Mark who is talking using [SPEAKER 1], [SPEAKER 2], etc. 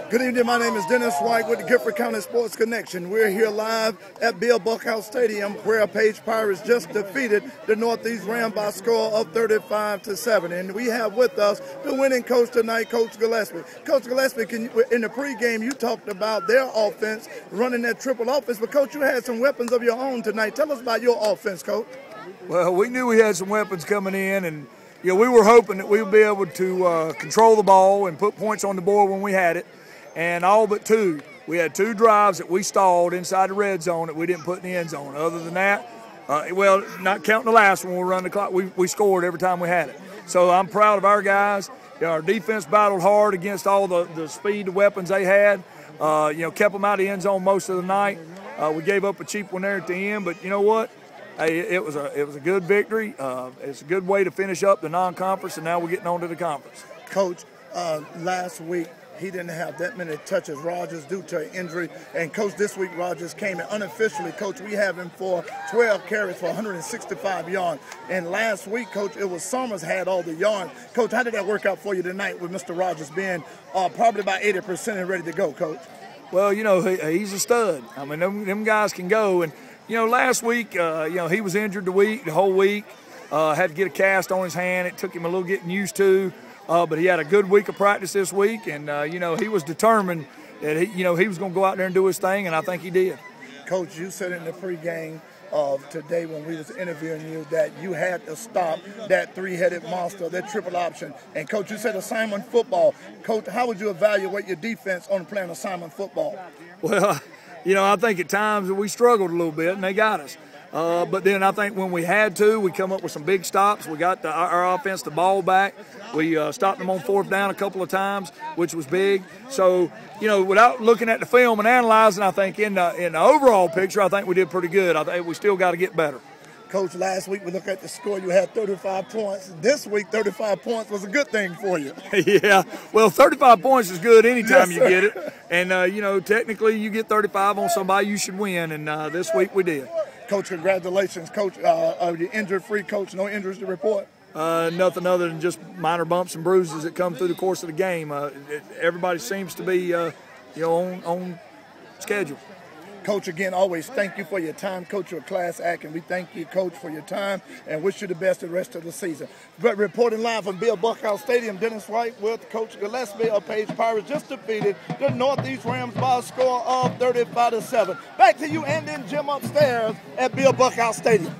[SPEAKER 1] Good evening, my name is Dennis White with the Gifford County Sports Connection. We're here live at Bill Buckhouse Stadium where Page Pirates just defeated the Northeast Rams by a score of 35-7. And we have with us the winning coach tonight, Coach Gillespie. Coach Gillespie, in the pregame you talked about their offense, running that triple offense, but Coach, you had some weapons of your own tonight. Tell us about your offense, Coach.
[SPEAKER 2] Well, we knew we had some weapons coming in, and we were hoping that we would be able to control the ball and put points on the board when we had it. And all but two. We had two drives that we stalled inside the red zone that we didn't put in the end zone. Other than that, well, not counting the last one, we run the clock, we scored every time we had it. So I'm proud of our guys. Our defense battled hard against all the speed, the weapons they had. Kept them out of the end zone most of the night. We gave up a cheap one there at the end, but you know what? Hey, it was a good victory. It's a good way to finish up the non-conference, and now we're getting on to the conference.
[SPEAKER 1] Coach, last week, he didn't have that many touches, Rogers, due to an injury. And, Coach, this week Rogers came in unofficially. Coach, we have him for 12 carries for 165 yards. And last week, Coach, it was Summers had all the yards. Coach, how did that work out for you tonight with Mr. Rogers being probably about 80% and ready to go, Coach?
[SPEAKER 2] Well, he's a stud. I mean, them guys can go. And, last week, he was injured the whole week. Had to get a cast on his hand. It took him a little getting used to. But he had a good week of practice this week, and, he was determined that, he was going to go out there and do his thing, and I think he did.
[SPEAKER 1] Coach, you said in the pregame of today when we was interviewing you that you had to stop that three-headed monster, that triple option. And, Coach, you said assignment football. Coach, how would you evaluate your defense on playing assignment football?
[SPEAKER 2] Well, I think at times we struggled a little bit, and they got us. But then I think when we had to, we come up with some big stops. We got our offense the ball back. We stopped them on fourth down a couple of times, which was big. So, without looking at the film and analyzing, I think in the overall picture, I think we did pretty good. I think we still got to get better.
[SPEAKER 1] Coach, last week we looked at the score. You had 35 points. This week, 35 points was a good thing for you.
[SPEAKER 2] Yeah. Well, 35 points is good anytime you get it. And, technically you get 35 on somebody, you should win. And this week we did.
[SPEAKER 1] Coach, congratulations. Coach, you're injury-free, Coach. No injuries to report?
[SPEAKER 2] Nothing other than just minor bumps and bruises that come through the course of the game. Everybody seems to be, on schedule.
[SPEAKER 1] Coach, again, always thank you for your time. Coach, you're a class act, and we thank you, Coach, for your time and wish you the best the rest of the season. But reporting live from Bill Buckhouse Stadium, Dennis White with Coach Gillespie of Page Pirates just defeated the Northeast Rams by a score of 35-7. Back to you and then Jim upstairs at Bill Buckhouse Stadium.